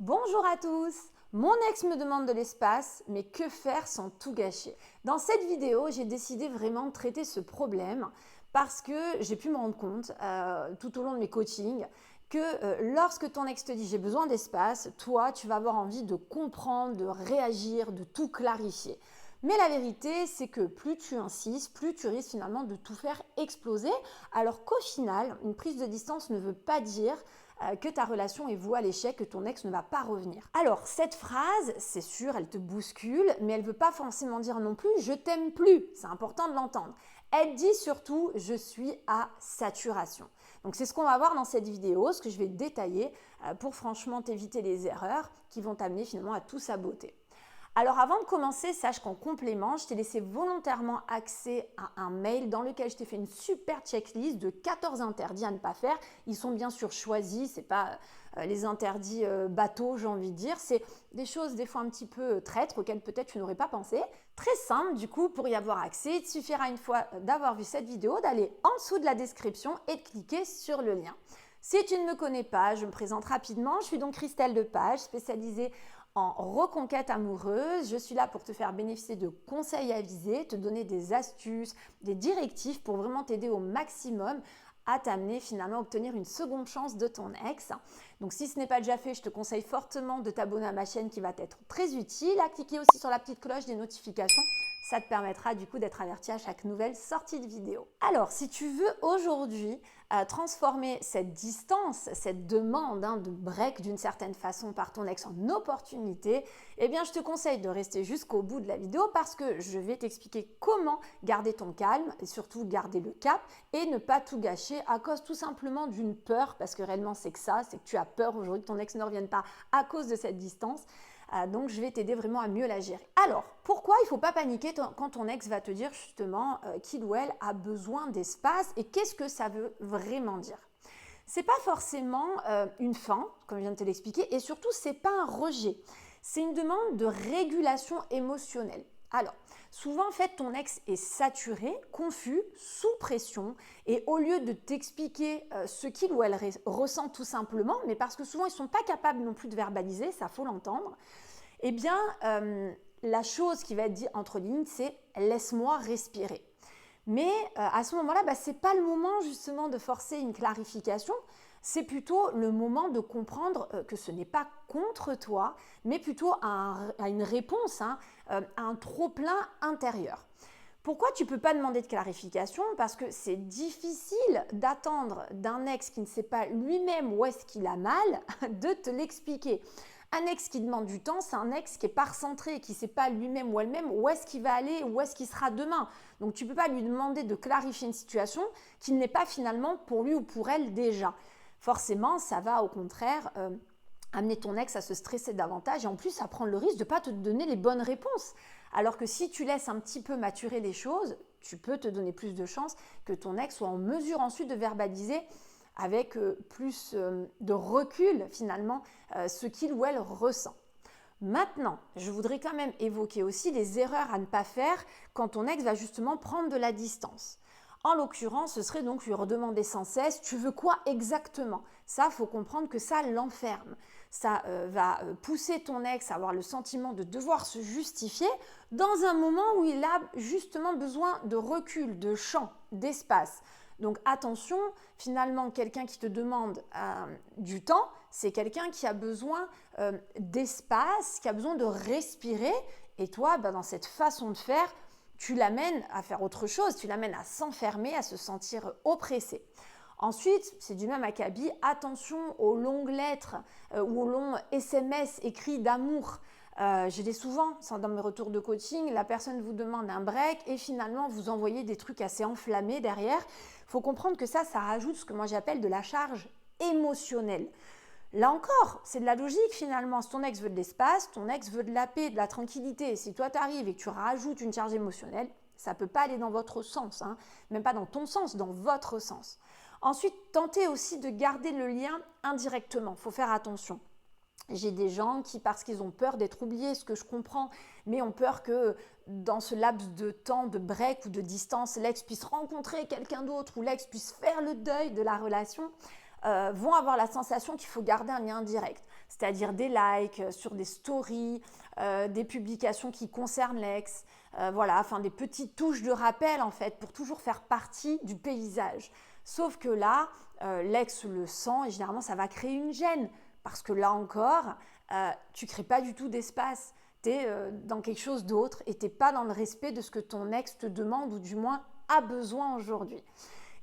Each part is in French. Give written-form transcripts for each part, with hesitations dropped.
Bonjour à tous! Mon ex me demande de l'espace, mais que faire sans tout gâcher? Dans cette vidéo, j'ai décidé vraiment de traiter ce problème parce que j'ai pu me rendre compte tout au long de mes coachings que lorsque ton ex te dit j'ai besoin d'espace, toi tu vas avoir envie de comprendre, de réagir, de tout clarifier. Mais la vérité, c'est que plus tu insistes, plus tu risques finalement de tout faire exploser, alors qu'au final, une prise de distance ne veut pas dire que ta relation est vouée à l'échec, que ton ex ne va pas revenir. Alors, cette phrase, c'est sûr, elle te bouscule, mais elle ne veut pas forcément dire non plus « je t'aime plus ». C'est important de l'entendre. Elle dit surtout « je suis à saturation ». Donc, c'est ce qu'on va voir dans cette vidéo, ce que je vais détailler pour franchement t'éviter les erreurs qui vont t'amener finalement à tout saboter. Alors avant de commencer, sache qu'en complément, je t'ai laissé volontairement accès à un mail dans lequel je t'ai fait une super checklist de 14 interdits à ne pas faire. Ils sont bien sûr choisis, ce n'est pas les interdits bateaux, j'ai envie de dire. C'est des choses des fois un petit peu traîtres auxquelles peut-être tu n'aurais pas pensé. Très simple, du coup, pour y avoir accès, il te suffira une fois d'avoir vu cette vidéo d'aller en dessous de la description et de cliquer sur le lien. Si tu ne me connais pas, je me présente rapidement. Je suis donc Christelle Lepage, spécialisée en reconquête amoureuse. Je suis là pour te faire bénéficier de conseils avisés, te donner des astuces, des directives pour vraiment t'aider au maximum à t'amener finalement à obtenir une seconde chance de ton ex. Donc si ce n'est pas déjà fait, je te conseille fortement de t'abonner à ma chaîne qui va t'être très utile, à cliquer aussi sur la petite cloche des notifications. Ça te permettra du coup d'être averti à chaque nouvelle sortie de vidéo. Alors, si tu veux aujourd'hui transformer cette distance, cette demande de break d'une certaine façon par ton ex en opportunité, eh bien, je te conseille de rester jusqu'au bout de la vidéo parce que je vais t'expliquer comment garder ton calme et surtout garder le cap et ne pas tout gâcher à cause tout simplement d'une peur, parce que réellement c'est que ça, c'est que tu as peur aujourd'hui que ton ex ne revienne pas à cause de cette distance. Donc, je vais t'aider vraiment à mieux la gérer. Alors, pourquoi il ne faut pas paniquer quand ton ex va te dire justement qu'il ou elle a besoin d'espace et qu'est-ce que ça veut vraiment dire? Ce n'est pas forcément une fin, comme je viens de te l'expliquer, et surtout, ce n'est pas un rejet. C'est une demande de régulation émotionnelle. Alors, souvent, en fait, ton ex est saturé, confus, sous pression, et au lieu de t'expliquer ce qu'il ou elle ressent tout simplement, mais parce que souvent, ils ne sont pas capables non plus de verbaliser, ça faut l'entendre, eh bien, la chose qui va être dite entre lignes, c'est « laisse-moi respirer ». Mais à ce moment-là, ce n'est pas le moment justement de forcer une clarification, c'est plutôt le moment de comprendre que ce n'est pas contre toi, mais plutôt à une réponse, à un trop-plein intérieur. Pourquoi tu ne peux pas demander de clarification? Parce que c'est difficile d'attendre d'un ex qui ne sait pas lui-même où est-ce qu'il a mal de te l'expliquer. Un ex qui demande du temps, c'est un ex qui n'est pas recentré, qui ne sait pas lui-même ou elle-même où est-ce qu'il va aller, où est-ce qu'il sera demain. Donc tu ne peux pas lui demander de clarifier une situation qui n'est pas finalement pour lui ou pour elle déjà. Forcément, ça va au contraire amener ton ex à se stresser davantage et en plus à prendre le risque de ne pas te donner les bonnes réponses. Alors que si tu laisses un petit peu maturer les choses, tu peux te donner plus de chances que ton ex soit en mesure ensuite de verbaliser avec plus de recul finalement ce qu'il ou elle ressent. Maintenant, je voudrais quand même évoquer aussi les erreurs à ne pas faire quand ton ex va justement prendre de la distance. En l'occurrence, ce serait donc lui redemander sans cesse « tu veux quoi exactement ?» Ça, il faut comprendre que ça l'enferme. Ça va pousser ton ex à avoir le sentiment de devoir se justifier dans un moment où il a justement besoin de recul, de champ, d'espace. Donc attention, finalement, quelqu'un qui te demande du temps, c'est quelqu'un qui a besoin d'espace, qui a besoin de respirer. Et toi, dans cette façon de faire, tu l'amènes à faire autre chose, tu l'amènes à s'enfermer, à se sentir oppressé. Ensuite, c'est du même acabit, attention aux longues lettres ou aux longs SMS écrits d'amour. Je l'ai souvent, dans mes retours de coaching, la personne vous demande un break et finalement vous envoyez des trucs assez enflammés derrière. Il faut comprendre que ça rajoute ce que moi j'appelle de la charge émotionnelle. Là encore, c'est de la logique finalement. Si ton ex veut de l'espace, ton ex veut de la paix, de la tranquillité. Si toi tu arrives et que tu rajoutes une charge émotionnelle, ça ne peut pas aller dans votre sens, même pas dans ton sens, dans votre sens. Ensuite, tentez aussi de garder le lien indirectement. Il faut faire attention. J'ai des gens qui, parce qu'ils ont peur d'être oubliés, ce que je comprends, mais ont peur que dans ce laps de temps, de break ou de distance, l'ex puisse rencontrer quelqu'un d'autre ou l'ex puisse faire le deuil de la relation, vont avoir la sensation qu'il faut garder un lien direct. c'est-à-dire des likes sur des stories, des publications qui concernent l'ex, voilà, enfin des petites touches de rappel en fait pour toujours faire partie du paysage. Sauf que là, l'ex le sent et généralement ça va créer une gêne parce que là encore, tu ne crées pas du tout d'espace. Tu es dans quelque chose d'autre et tu n'es pas dans le respect de ce que ton ex te demande ou du moins a besoin aujourd'hui.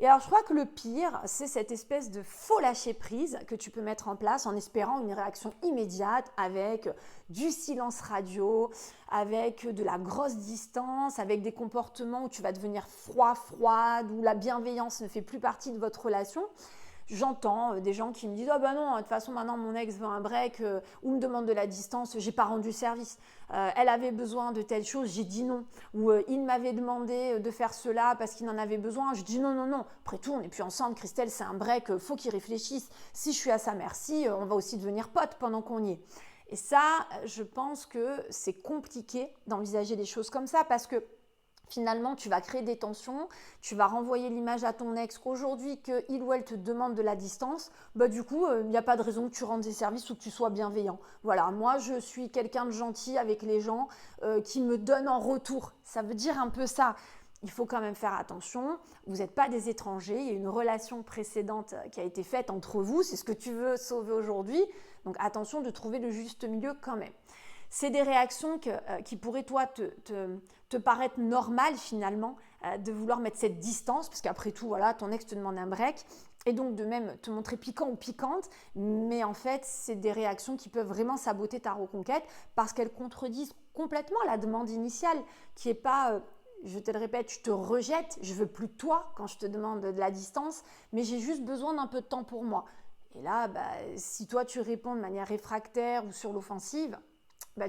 Et alors, je crois que le pire, c'est cette espèce de faux lâcher-prise que tu peux mettre en place en espérant une réaction immédiate avec du silence radio, avec de la grosse distance, avec des comportements où tu vas devenir froide, où la bienveillance ne fait plus partie de votre relation. J'entends des gens qui me disent « Ah ben non, de toute façon maintenant mon ex veut un break ou me demande de la distance, j'ai pas rendu service. Elle avait besoin de telle chose, j'ai dit non. Ou il m'avait demandé de faire cela parce qu'il en avait besoin, je dis non, non, non. Après tout, on n'est plus ensemble, Christelle, c'est un break, faut qu'il réfléchisse. Si je suis à sa merci, on va aussi devenir potes pendant qu'on y est. » Et ça, je pense que c'est compliqué d'envisager des choses comme ça parce que finalement, tu vas créer des tensions, tu vas renvoyer l'image à ton ex qu'aujourd'hui qu'il ou elle te demande de la distance, bah du coup, il n'y a pas de raison que tu rendes des services ou que tu sois bienveillant. Voilà, moi je suis quelqu'un de gentil avec les gens qui me donnent en retour. Ça veut dire un peu ça. Il faut quand même faire attention, vous n'êtes pas des étrangers, il y a une relation précédente qui a été faite entre vous, c'est ce que tu veux sauver aujourd'hui, donc attention de trouver le juste milieu quand même. C'est des réactions qui pourraient, toi, te paraître normales finalement, de vouloir mettre cette distance, parce qu'après tout, voilà, ton ex te demande un break, et donc de même te montrer piquant ou piquante, mais en fait, c'est des réactions qui peuvent vraiment saboter ta reconquête, parce qu'elles contredisent complètement la demande initiale, qui n'est pas... je te le répète, je te rejette, je veux plus de toi quand je te demande de la distance, mais j'ai juste besoin d'un peu de temps pour moi. Et là, si toi tu réponds de manière réfractaire ou sur l'offensive,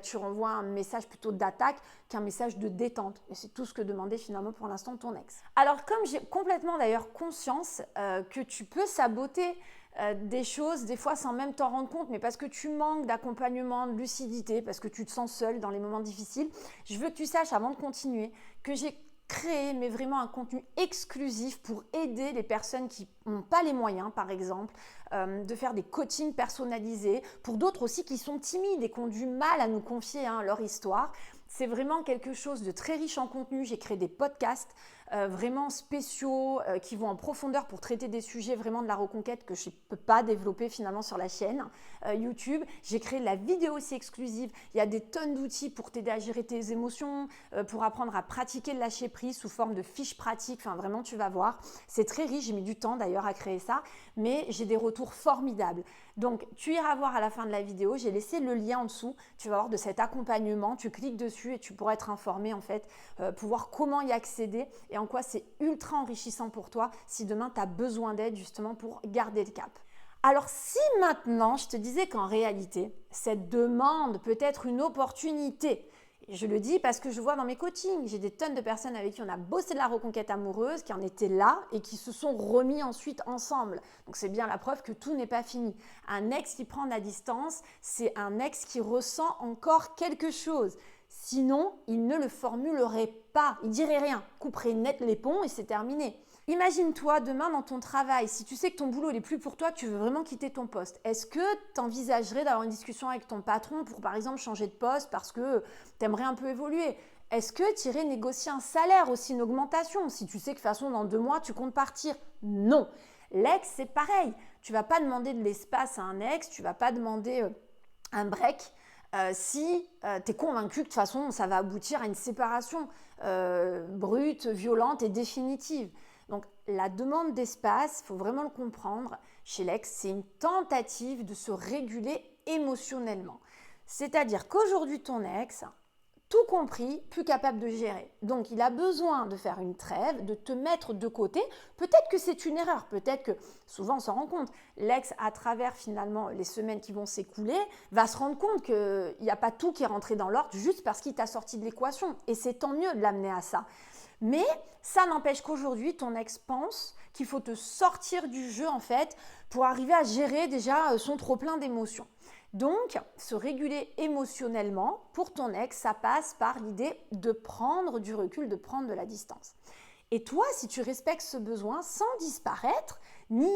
tu renvoies un message plutôt d'attaque qu'un message de détente. Et c'est tout ce que demandait finalement pour l'instant ton ex. Alors comme j'ai complètement d'ailleurs conscience que tu peux saboter des choses, des fois sans même t'en rendre compte, mais parce que tu manques d'accompagnement, de lucidité, parce que tu te sens seul dans les moments difficiles, je veux que tu saches avant de continuer que j'ai créé mais vraiment un contenu exclusif pour aider les personnes qui n'ont pas les moyens, par exemple, de faire des coachings personnalisés, pour d'autres aussi qui sont timides et qui ont du mal à nous confier leur histoire. C'est vraiment quelque chose de très riche en contenu. J'ai créé des podcasts vraiment spéciaux qui vont en profondeur pour traiter des sujets vraiment de la reconquête que je ne peux pas développer finalement sur la chaîne YouTube. J'ai créé la vidéo aussi exclusive. Il y a des tonnes d'outils pour t'aider à gérer tes émotions, pour apprendre à pratiquer le lâcher prise sous forme de fiches pratiques. Enfin, vraiment, tu vas voir. C'est très riche. J'ai mis du temps d'ailleurs à créer ça, mais j'ai des retours formidables. Donc, tu iras voir à la fin de la vidéo. J'ai laissé le lien en dessous. Tu vas voir de cet accompagnement. Tu cliques dessus et tu pourras être informé en fait, pour voir comment y accéder et en quoi c'est ultra enrichissant pour toi si demain tu as besoin d'aide justement pour garder le cap. Alors si maintenant je te disais qu'en réalité, cette demande peut être une opportunité, et je le dis parce que je vois dans mes coachings, j'ai des tonnes de personnes avec qui on a bossé de la reconquête amoureuse, qui en étaient là et qui se sont remis ensuite ensemble. Donc c'est bien la preuve que tout n'est pas fini. Un ex qui prend la distance, c'est un ex qui ressent encore quelque chose. Sinon, il ne le formulerait pas, il dirait rien, couperait net les ponts et c'est terminé. Imagine-toi demain dans ton travail, si tu sais que ton boulot n'est plus pour toi, tu veux vraiment quitter ton poste. Est-ce que tu envisagerais d'avoir une discussion avec ton patron pour par exemple changer de poste parce que tu aimerais un peu évoluer? Est-ce que tu irais négocier un salaire, aussi une augmentation, si tu sais que de toute façon dans 2 mois tu comptes partir? Non. L'ex, c'est pareil. Tu ne vas pas demander de l'espace à un ex, tu ne vas pas demander un break. Si tu es convaincu que de toute façon ça va aboutir à une séparation brute, violente et définitive. Donc la demande d'espace, il faut vraiment le comprendre, chez l'ex, c'est une tentative de se réguler émotionnellement. C'est-à-dire qu'aujourd'hui ton ex, tout compris, plus capable de gérer. Donc il a besoin de faire une trêve, de te mettre de côté. Peut-être que c'est une erreur, peut-être que, souvent on s'en rend compte, l'ex à travers finalement les semaines qui vont s'écouler, va se rendre compte qu'il n'y a pas tout qui est rentré dans l'ordre juste parce qu'il t'a sorti de l'équation. Et c'est tant mieux de l'amener à ça. Mais ça n'empêche qu'aujourd'hui, ton ex pense qu'il faut te sortir du jeu en fait pour arriver à gérer déjà son trop-plein d'émotions. Donc, se réguler émotionnellement, pour ton ex, ça passe par l'idée de prendre du recul, de prendre de la distance. Et toi, si tu respectes ce besoin sans disparaître, ni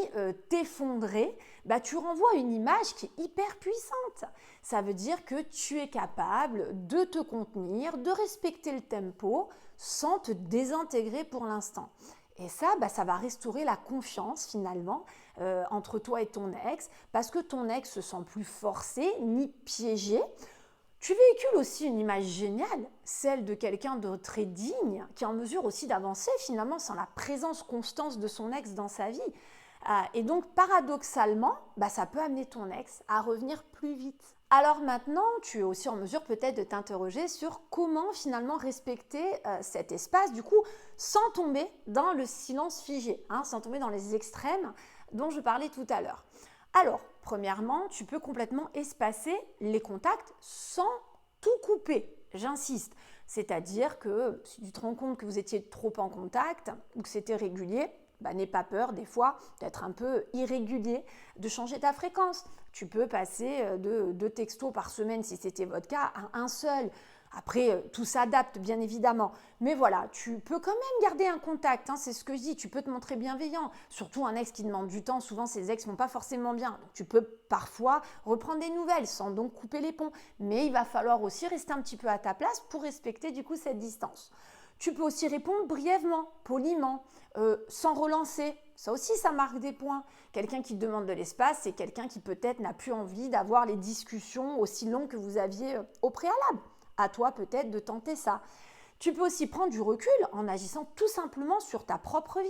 t'effondrer, tu renvoies une image qui est hyper puissante. Ça veut dire que tu es capable de te contenir, de respecter le tempo sans te désintégrer pour l'instant. Et ça, ça va restaurer la confiance finalement entre toi et ton ex, parce que ton ex se sent plus forcé ni piégé. Tu véhicules aussi une image géniale, celle de quelqu'un de très digne, qui est en mesure aussi d'avancer finalement sans la présence constante de son ex dans sa vie. Et donc paradoxalement, ça peut amener ton ex à revenir plus vite. Alors maintenant, tu es aussi en mesure peut-être de t'interroger sur comment finalement respecter cet espace, du coup, sans tomber dans le silence figé, sans tomber dans les extrêmes dont je parlais tout à l'heure. Alors, premièrement, tu peux complètement espacer les contacts sans tout couper, j'insiste. C'est-à-dire que si tu te rends compte que vous étiez trop en contact ou que c'était régulier, n'aie pas peur des fois d'être un peu irrégulier, de changer ta fréquence. Tu peux passer de 2 textos par semaine si c'était votre cas à un seul. Après, tout s'adapte bien évidemment. Mais voilà, tu peux quand même garder un contact, c'est ce que je dis. Tu peux te montrer bienveillant. Surtout un ex qui demande du temps, souvent ces ex ne vont pas forcément bien. Donc tu peux parfois reprendre des nouvelles sans donc couper les ponts. Mais il va falloir aussi rester un petit peu à ta place pour respecter du coup cette distance. Tu peux aussi répondre brièvement, poliment, sans relancer. Ça aussi, ça marque des points. Quelqu'un qui te demande de l'espace, c'est quelqu'un qui peut-être n'a plus envie d'avoir les discussions aussi longues que vous aviez au préalable. À toi peut-être de tenter ça. Tu peux aussi prendre du recul en agissant tout simplement sur ta propre vie.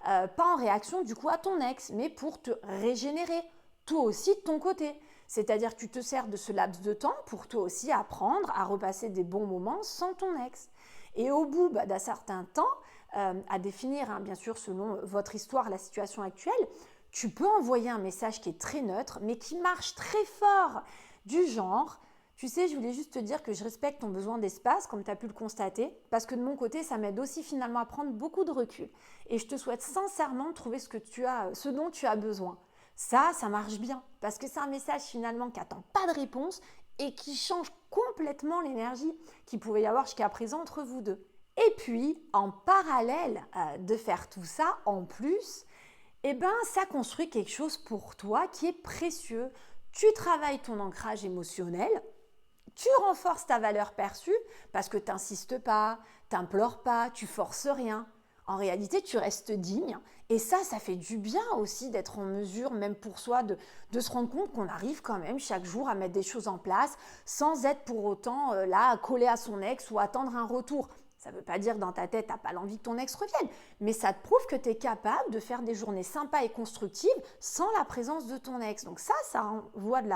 Pas en réaction du coup à ton ex, mais pour te régénérer, toi aussi de ton côté. C'est-à-dire que tu te sers de ce laps de temps pour toi aussi apprendre à repasser des bons moments sans ton ex. Et au bout d'un certain temps, à définir, bien sûr, selon votre histoire, la situation actuelle, tu peux envoyer un message qui est très neutre, mais qui marche très fort, du genre « Tu sais, je voulais juste te dire que je respecte ton besoin d'espace, comme tu as pu le constater, parce que de mon côté, ça m'aide aussi finalement à prendre beaucoup de recul. Et je te souhaite sincèrement de trouver ce dont tu as besoin. » Ça marche bien, parce que c'est un message finalement qui n'attend pas de réponse et qui change complètement l'énergie qu'il pouvait y avoir jusqu'à présent entre vous deux. Et puis, en parallèle de faire tout ça, en plus, ça construit quelque chose pour toi qui est précieux. Tu travailles ton ancrage émotionnel, tu renforces ta valeur perçue parce que tu n'insistes pas, tu n'implores pas, tu forces rien. En réalité, tu restes digne et ça fait du bien aussi d'être en mesure, même pour soi, de se rendre compte qu'on arrive quand même chaque jour à mettre des choses en place sans être pour autant là, collé à son ex ou attendre un retour. Ça ne veut pas dire que dans ta tête, tu n'as pas l'envie que ton ex revienne, mais ça te prouve que tu es capable de faire des journées sympas et constructives sans la présence de ton ex. Donc ça envoie de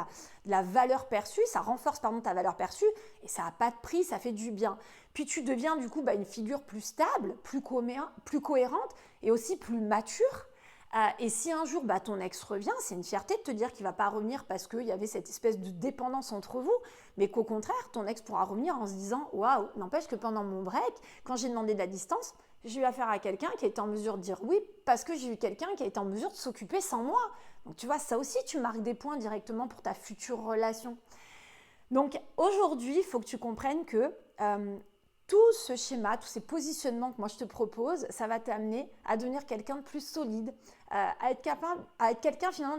la valeur perçue, ça renforce ta valeur perçue et ça n'a pas de prix, ça fait du bien. Puis tu deviens du coup une figure plus stable, plus cohérente et aussi plus mature. Et si un jour ton ex revient, c'est une fierté de te dire qu'il ne va pas revenir parce qu'il y avait cette espèce de dépendance entre vous, mais qu'au contraire, ton ex pourra revenir en se disant « Waouh, n'empêche que pendant mon break, quand j'ai demandé de la distance, j'ai eu affaire à quelqu'un qui a été en mesure de dire oui parce que j'ai eu quelqu'un qui a été en mesure de s'occuper sans moi. » Donc tu vois, ça aussi, tu marques des points directement pour ta future relation. Donc aujourd'hui, il faut que tu comprennes que tout ce schéma, tous ces positionnements que moi je te propose, ça va t'amener à devenir quelqu'un de plus solide, à être quelqu'un finalement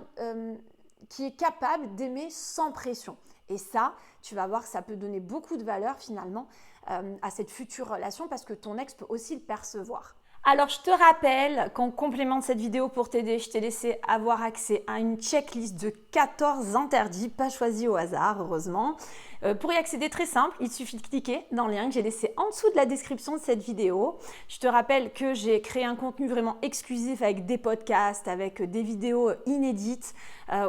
qui est capable d'aimer sans pression. Et ça, tu vas voir que ça peut donner beaucoup de valeur finalement à cette future relation parce que ton ex peut aussi le percevoir. Alors, je te rappelle qu'en complément de cette vidéo pour t'aider, je t'ai laissé avoir accès à une checklist de 14 interdits, pas choisis au hasard, heureusement. Pour y accéder, très simple, il suffit de cliquer dans le lien que j'ai laissé en dessous de la description de cette vidéo. Je te rappelle que j'ai créé un contenu vraiment exclusif avec des podcasts, avec des vidéos inédites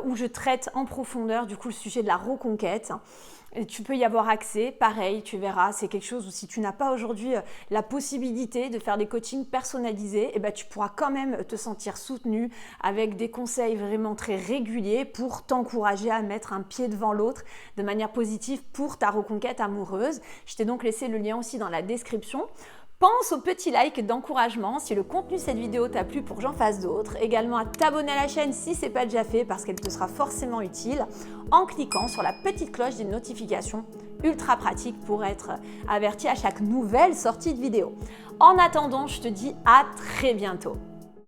où je traite en profondeur du coup le sujet de la reconquête. Et tu peux y avoir accès, pareil, tu verras, c'est quelque chose où si tu n'as pas aujourd'hui la possibilité de faire des coachings personnalisés, tu pourras quand même te sentir soutenu avec des conseils vraiment très réguliers pour t'encourager à mettre un pied devant l'autre de manière positive pour ta reconquête amoureuse. Je t'ai donc laissé le lien aussi dans la description. Pense au petit like d'encouragement si le contenu de cette vidéo t'a plu pour que j'en fasse d'autres. Également à t'abonner à la chaîne si ce n'est pas déjà fait parce qu'elle te sera forcément utile en cliquant sur la petite cloche des notifications ultra pratique pour être averti à chaque nouvelle sortie de vidéo. En attendant, je te dis à très bientôt.